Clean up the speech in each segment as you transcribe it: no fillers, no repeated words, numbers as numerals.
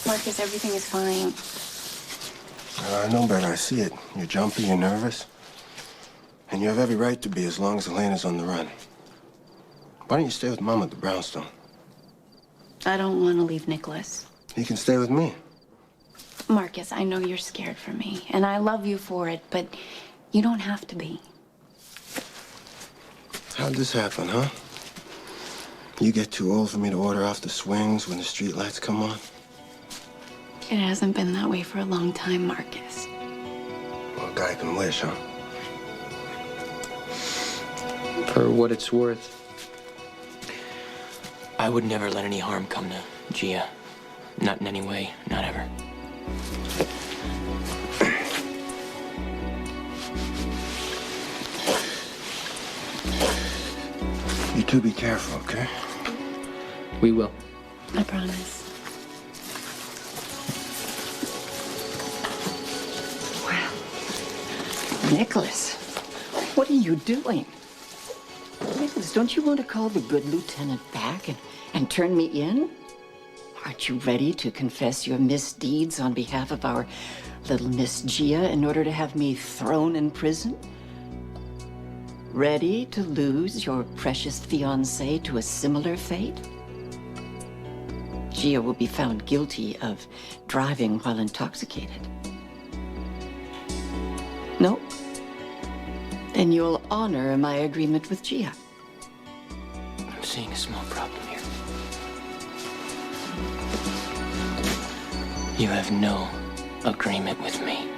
Marcus, everything is fine. I know better. I see it. You're jumpy, you're nervous. And you have every right to be as long as Elena's on the run. Why don't you stay with Mom at the brownstone? I don't want to leave Nikolas. You can stay with me. Marcus, I know you're scared for me, and I love you for it, but you don't have to be. How'd this happen, huh? You get too old for me to order off the swings when the streetlights come on? It hasn't been that way for a long time, Marcus. Well, a guy can wish, huh? For what it's worth, I would never let any harm come to Gia. Not in any way, not ever. You two be careful, okay? We will. I promise. Well, Nikolas, what are you doing? Nikolas, don't you want to call the good lieutenant back and turn me in? Aren't you ready to confess your misdeeds on behalf of our little Miss Gia in order to have me thrown in prison? Ready to lose your precious fiancé to a similar fate? Gia will be found guilty of driving while intoxicated. No? Then you'll honor my agreement with Gia. I'm seeing a small problem here. You have no agreement with me.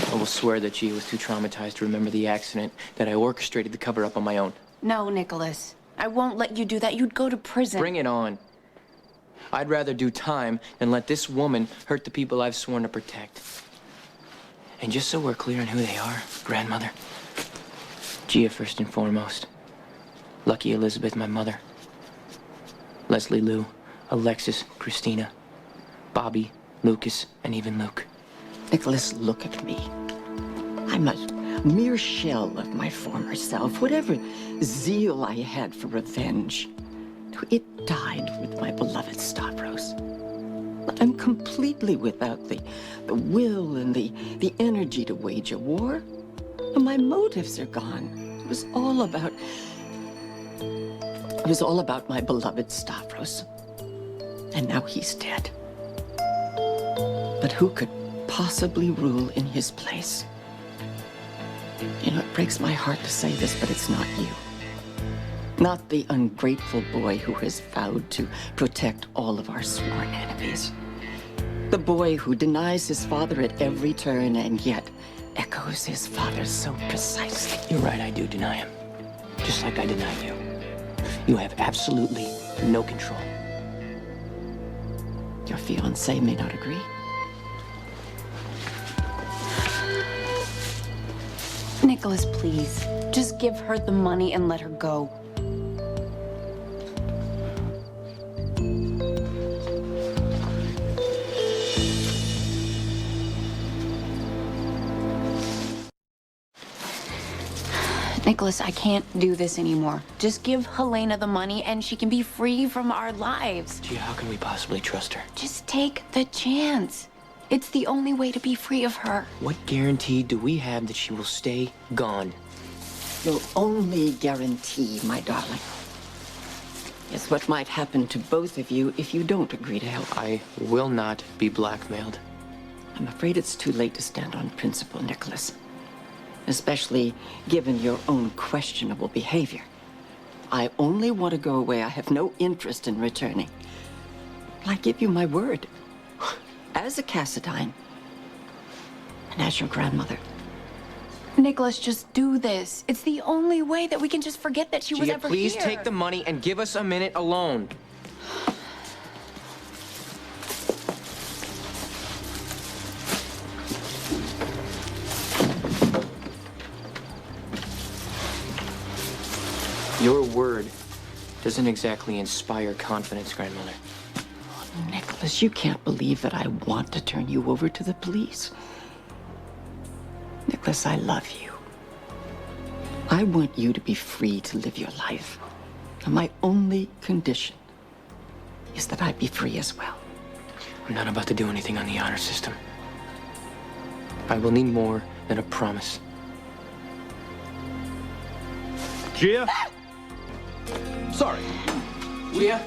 I will swear that Gia was too traumatized to remember the accident, that I orchestrated the cover-up on my own. No, Nikolas. I won't let you do that. You'd go to prison. Bring it on. I'd rather do time than let this woman hurt the people I've sworn to protect. And just so we're clear on who they are, grandmother, Gia first and foremost. Lucky Elizabeth, my mother. Leslie Lou, Alexis, Christina, Bobby, Lucas, and even Luke. Nikolas, look at me. I'm a mere shell of my former self. Whatever zeal I had for revenge, it died with my beloved Stavros. I'm completely without the will and the energy to wage a war. And my motives are gone. It was all about my beloved Stavros. And now he's dead. But who could possibly rule in his place? You know, it breaks my heart to say this, but it's not you. Not the ungrateful boy who has vowed to protect all of our sworn enemies. The boy who denies his father at every turn and yet echoes his father so precisely. You're right, I do deny him. Just like I deny you. You have absolutely no control. Your fiancé may not agree. Nikolas, please. Just give her the money and let her go. Nikolas, I can't do this anymore. Just give Helena the money and she can be free from our lives. Gee, how can we possibly trust her? Just take the chance. It's the only way to be free of her. What guarantee do we have that she will stay gone? Your only guarantee, my darling, is what might happen to both of you if you don't agree to help. I will not be blackmailed. I'm afraid it's too late to stand on principle, Nikolas. Especially given your own questionable behavior. I only want to go away. I have no interest in returning. I give you my word. As a Cassadine, and as your grandmother. Nikolas, just do this. It's the only way that we can just forget that she was Gia, ever please here. take the money and give us a minute alone. Your word doesn't exactly inspire confidence, grandmother. Nikolas, you can't believe that I want to turn you over to the police. Nikolas, I love you. I want you to be free to live your life. And my only condition is that I be free as well. I'm not about to do anything on the honor system. I will need more than a promise. Gia? Sorry. Gia?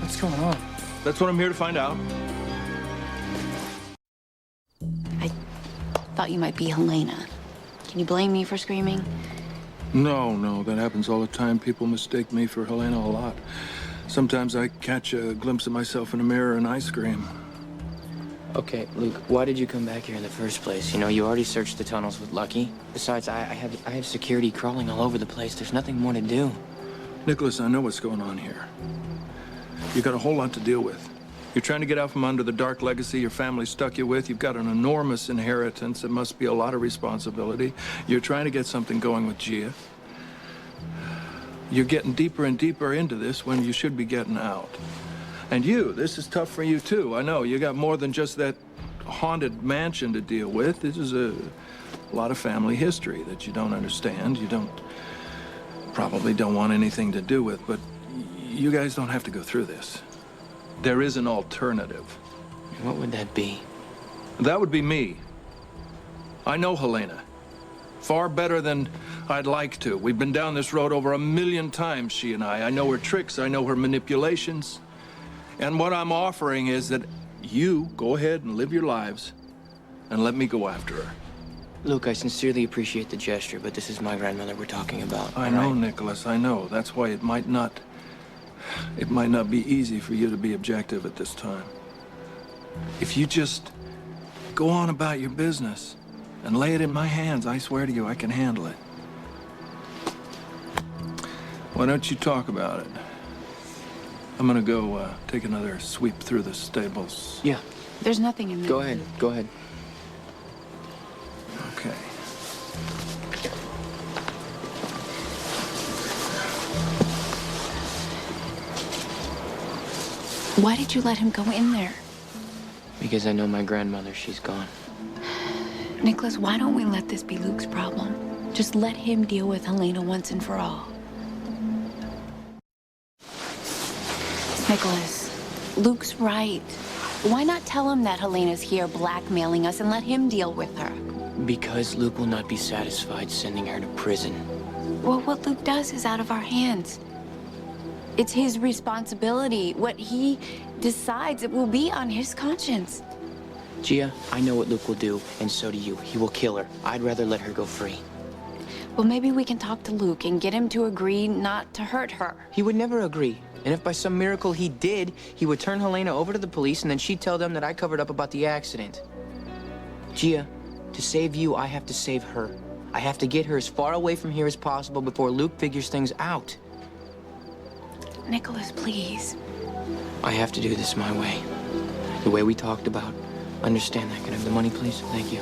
What's going on? That's what I'm here to find out. I thought you might be Helena. Can you blame me for screaming? No, that happens all the time. People mistake me for Helena a lot. Sometimes I catch a glimpse of myself in a mirror and I scream. Okay, Luke, why did you come back here in the first place? You know, you already searched the tunnels with Lucky. Besides, I have security crawling all over the place. There's nothing more to do. Nikolas, I know what's going on here. You got a whole lot to deal with. You're trying to get out from under the dark legacy your family stuck you with. You've got an enormous inheritance. It must be a lot of responsibility. You're trying to get something going with Gia. You're getting deeper and deeper into this when you should be getting out. And this is tough for you too. I know, you got more than just that haunted mansion to deal with. This is a lot of family history that you don't understand. You probably don't want anything to do with, but you guys don't have to go through this. There is an alternative. What would that be? That would be me. I know Helena. Far better than I'd like to. We've been down this road over 1,000,000 times, she and I. I know her tricks, I know her manipulations. And what I'm offering is that you go ahead and live your lives and let me go after her. Luke, I sincerely appreciate the gesture, but this is my grandmother we're talking about. I know, Nikolas, I know. That's why it might not be easy for you to be objective at this time. If you just go on about your business and lay it in my hands, I swear to you, I can handle it. Why don't you talk about it? I'm gonna go take another sweep through the stables. Yeah, There's nothing in there. go ahead, go ahead. Okay. Why did you let him go in there? Because I know my grandmother, she's gone. Nikolas, why don't we let this be Luke's problem? Just let him deal with Helena once and for all. Nikolas, Luke's right. Why not tell him that Helena's here blackmailing us and let him deal with her? Because Luke will not be satisfied sending her to prison. Well, what Luke does is out of our hands. It's his responsibility. What he decides, it will be on his conscience. Gia, I know what Luke will do, and so do you. He will kill her. I'd rather let her go free. Well, maybe we can talk to Luke and get him to agree not to hurt her. He would never agree. And if by some miracle he did, he would turn Helena over to the police, and then she'd tell them that I covered up about the accident. Gia, to save you, I have to save her. I have to get her as far away from here as possible before Luke figures things out. Nikolas, please. I have to do this my way. The way we talked about. Understand that. Can I have the money, please? Thank you.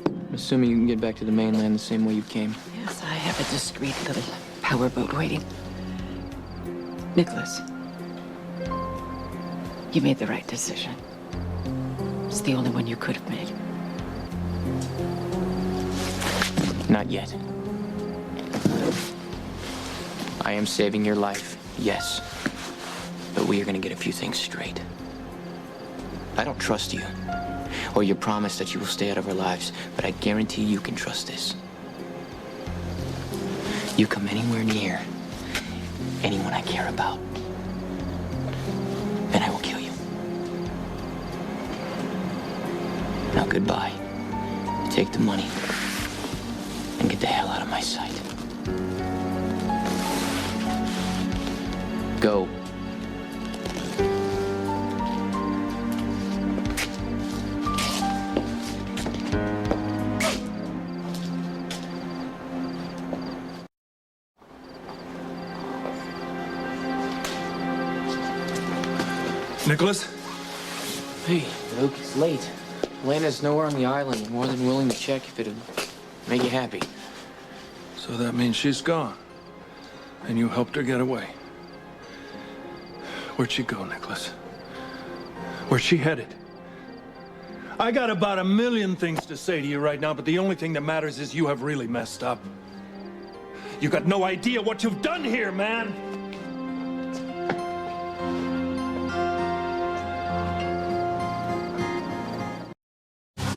I'm assuming you can get back to the mainland the same way you came. Yes, I have a discreet little powerboat waiting. Nikolas, you made the right decision. It's the only one you could have made. Not yet. I am saving your life, yes. But we are gonna get a few things straight. I don't trust you, or your promise that you will stay out of our lives, but I guarantee you can trust this. You come anywhere near anyone I care about, and I will kill you. Now goodbye. Take the money and get the hell out of my sight. Go. Nikolas? Hey, Luke, it's late. Elena's nowhere on the island. More than willing to check if it'd make you happy. So that means she's gone. And you helped her get away. Where'd she go, Nikolas? Where's she headed? I got about 1,000,000 things to say to you right now, but the only thing that matters is you have really messed up. You got no idea what you've done here, man.